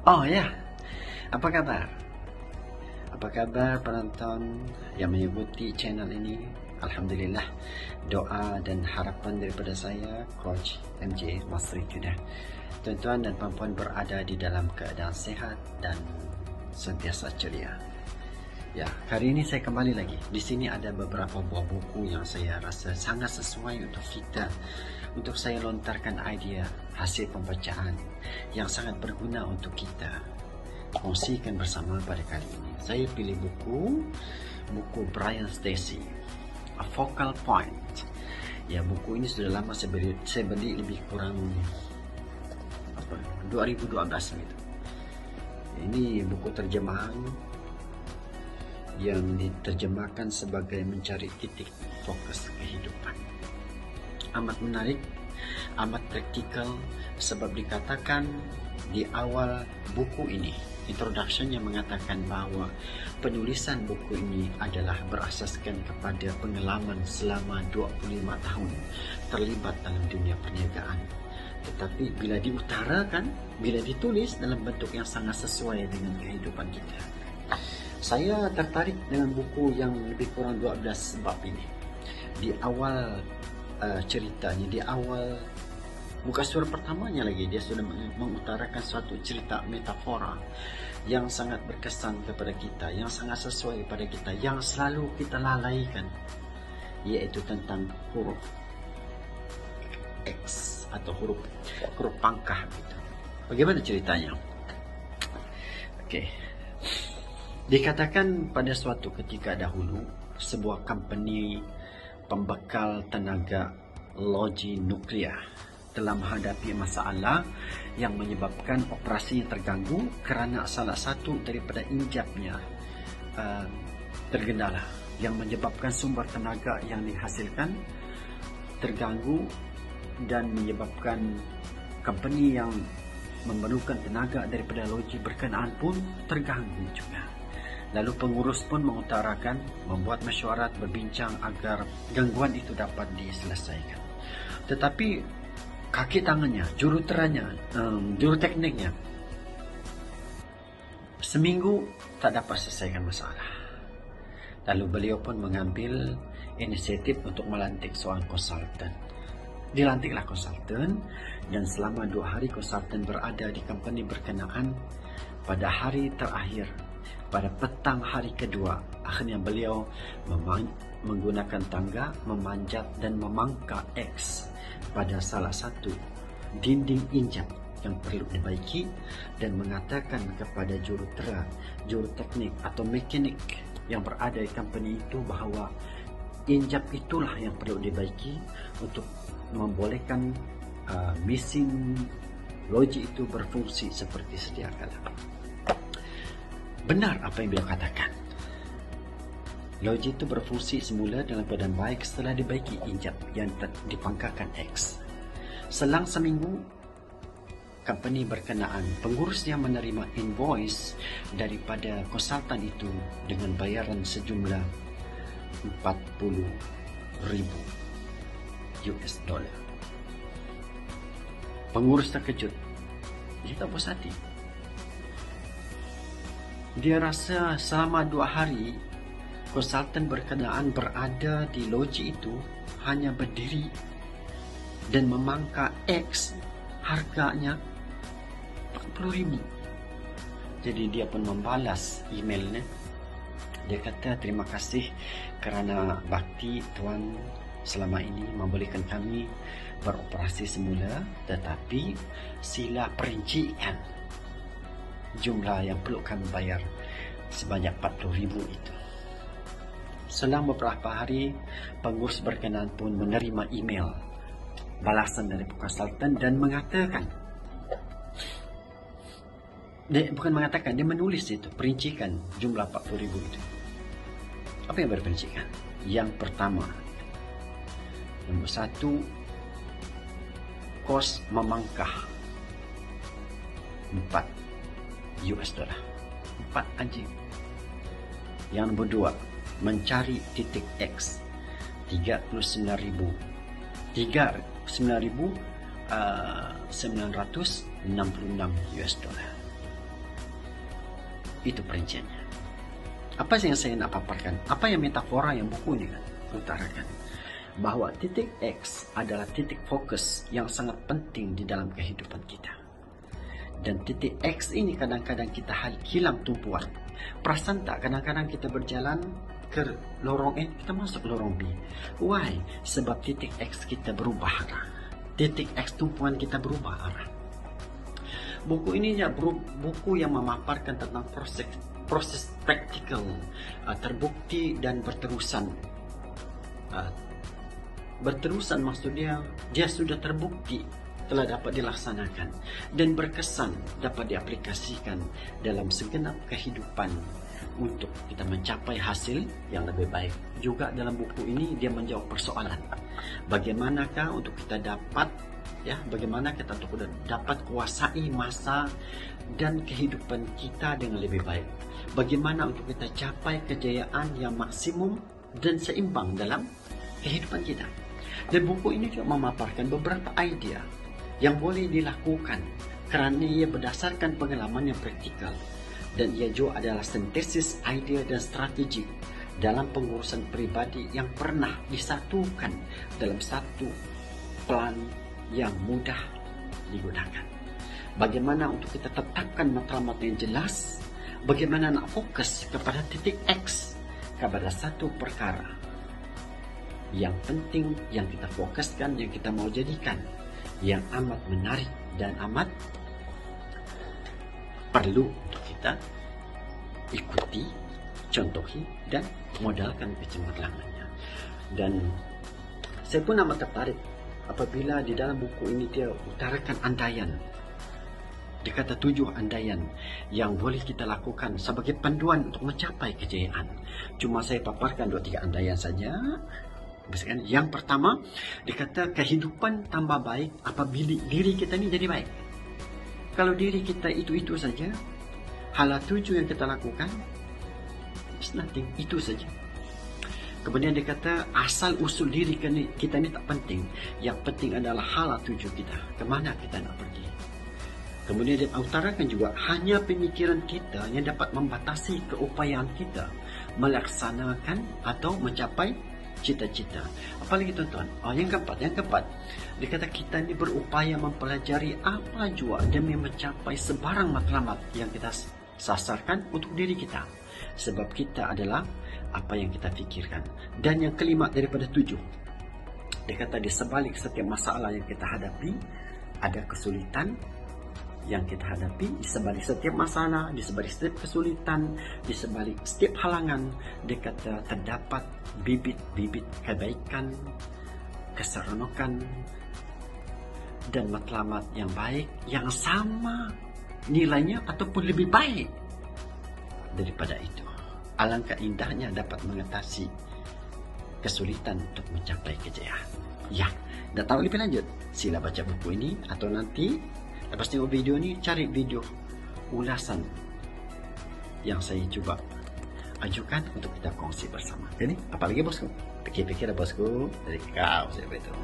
Oh ya, apa kabar? Apa kabar penonton yang mengikuti channel ini? Alhamdulillah, doa dan harapan daripada saya, Coach MJ Masri Judah. Tuan-tuan dan puan-puan berada di dalam keadaan sehat dan sentiasa ceria. Ya, hari ini saya kembali lagi. Di sini ada beberapa buah buku yang saya rasa sangat sesuai untuk kita, untuk saya lontarkan idea hasil pembacaan yang sangat berguna untuk kita kongsikan bersama pada kali ini. Saya pilih buku Brian Stacy, A Focal Point. Ya, buku ini sudah lama saya beli lebih kurang 2012 gitu. Ini buku terjemahan yang diterjemahkan sebagai mencari titik fokus kehidupan. Amat menarik, amat praktikal, sebab dikatakan di awal buku ini, introduction yang mengatakan bahwa penulisan buku ini adalah berasaskan kepada pengalaman selama 25 tahun terlibat dalam dunia perniagaan. Tetapi bila diutarakan, bila ditulis dalam bentuk yang sangat sesuai dengan kehidupan kita. Saya tertarik dengan buku yang lebih kurang 12 bab ini. Di awal ceritanya, di awal muka surat pertamanya lagi, dia sudah mengutarakan suatu cerita metafora yang sangat berkesan kepada kita, yang sangat sesuai kepada kita, yang selalu kita lalaikan, yaitu tentang huruf X atau huruf pangkah gitu. Bagaimana ceritanya? Okey. Dikatakan pada suatu ketika dahulu, sebuah company pembekal tenaga loji nuklear telah menghadapi masalah yang menyebabkan operasinya terganggu kerana salah satu daripada injapnya tergendala, yang menyebabkan sumber tenaga yang dihasilkan terganggu dan menyebabkan company yang memerlukan tenaga daripada loji berkenaan pun terganggu juga. Lalu pengurus pun mengutarakan, membuat mesyuarat, berbincang agar gangguan itu dapat diselesaikan. Tetapi kaki tangannya, juruteranya, juru tekniknya, seminggu tak dapat selesaikan masalah. Lalu beliau pun mengambil inisiatif untuk melantik seorang konsultan. Dilantiklah konsultan, dan selama 2 hari konsultan berada di company berkenaan. Pada hari terakhir, pada petang hari kedua, akhirnya beliau menggunakan tangga, memanjat dan memangka X pada salah satu dinding injap yang perlu dibaiki, dan mengatakan kepada jurutera, juru teknik atau mekanik yang berada di company itu bahawa injap itulah yang perlu dibaiki untuk membolehkan mesin loji itu berfungsi seperti sedia kala. Benar apa yang beliau katakan. Loji itu berfungsi semula dalam keadaan baik setelah dibaiki injap yang dipangkakan X. Selang seminggu, company berkenaan, pengurusnya menerima invoice daripada konsultan itu dengan bayaran sejumlah $40,000. Pengurus terkejut. Dia tak puas hati. Dia rasa selama 2 hari konsultan berkenaan berada di loji itu hanya berdiri dan memangka X, harganya $40,000. Jadi dia pun membalas emailnya. Dia kata, terima kasih kerana bakti Tuan selama ini membolehkan kami beroperasi semula, tetapi sila perincikan jumlah yang perlu kami bayar sebanyak $40,000 itu. Selang beberapa hari, pengurus berkenaan pun menerima email balasan dari konsultan dan mengatakan, dia menulis itu, perincikan jumlah $40,000 itu. Apa yang berperincikan? Yang pertama, nombor 1, kos memangkah $4. 4 anjing. Yang nombor 2, mencari titik X, $39,000. $39,966. Itu perinciannya. Apa yang saya nak paparkan? Apa yang metafora yang buku ini kan utarakan? Bahwa titik X adalah titik fokus yang sangat penting di dalam kehidupan kita. Dan titik X ini kadang-kadang kita hilang tumpuan. Perasan tak kadang-kadang kita berjalan ke lorong A, kita masuk lorong B. Why? Sebab titik X kita berubah arah. Titik X tumpuan kita berubah arah. Buku ini ya buku yang memaparkan tentang proses praktikal, terbukti dan berterusan. Berterusan maksudnya dia sudah terbukti telah dapat dilaksanakan dan berkesan dapat diaplikasikan dalam segenap kehidupan untuk kita mencapai hasil yang lebih baik. Juga dalam buku ini dia menjawab persoalan bagaimanakah untuk kita dapat bagaimana kita untuk dapat kuasai masa dan kehidupan kita dengan lebih baik. Bagaimana untuk kita capai kejayaan yang maksimum dan seimbang dalam kehidupan kita. Dan buku ini juga memaparkan beberapa idea yang boleh dilakukan kerana ia berdasarkan pengalaman yang praktikal. Dan ia juga adalah sintesis idea dan strategi dalam pengurusan pribadi yang pernah disatukan dalam satu plan yang mudah digunakan. Bagaimana untuk kita tetapkan matlamat yang jelas, bagaimana nak fokus kepada titik X, kepada satu perkara yang penting yang kita fokuskan, yang kita mau jadikan, yang amat menarik dan amat perlu untuk kita ikuti, contohi dan modalkan kecemerlangannya. Dan saya pun amat tertarik apabila di dalam buku ini dia utarakan andaian. Dia kata 7 andaian yang boleh kita lakukan sebagai panduan untuk mencapai kejayaan. Cuma saya paparkan 2-3 andaian saja. Yang pertama, dia kata kehidupan tambah baik apabila diri kita ni jadi baik. Kalau diri kita itu saja, hal 7 yang kita lakukan, it's nothing, itu saja. Kemudian dia kata asal usul diri kita ni tak penting. Yang penting adalah hal 7 kita, kemana kita nak pergi. Kemudian dia utarakan juga hanya pemikiran kita yang dapat membatasi keupayaan kita melaksanakan atau mencapai cita-cita. Apalagi tuan-tuan, yang keempat, dia kata kita ni berupaya mempelajari apa jua demi mencapai sebarang matlamat yang kita sasarkan untuk diri kita. Sebab kita adalah apa yang kita fikirkan. Dan yang kelima daripada 7, dia kata di sebalik setiap masalah yang kita hadapi ada kesulitan yang kita hadapi. Di sebalik setiap masalah, di sebalik setiap kesulitan, di sebalik setiap halangan, dia kata terdapat bibit-bibit kebaikan, keseronokan dan matlamat yang baik yang sama nilainya ataupun lebih baik daripada itu. Alangkah indahnya dapat mengatasi kesulitan untuk mencapai kejayaan. Ya, dah tahu lebih lanjut? Sila baca buku ini atau nanti lepas tengok video ni cari video ulasan yang saya cuba ajukan untuk kita kongsi bersama. Jadi, apa lagi bosku? Fikir-fikir bosku, dari kau saya beritahu.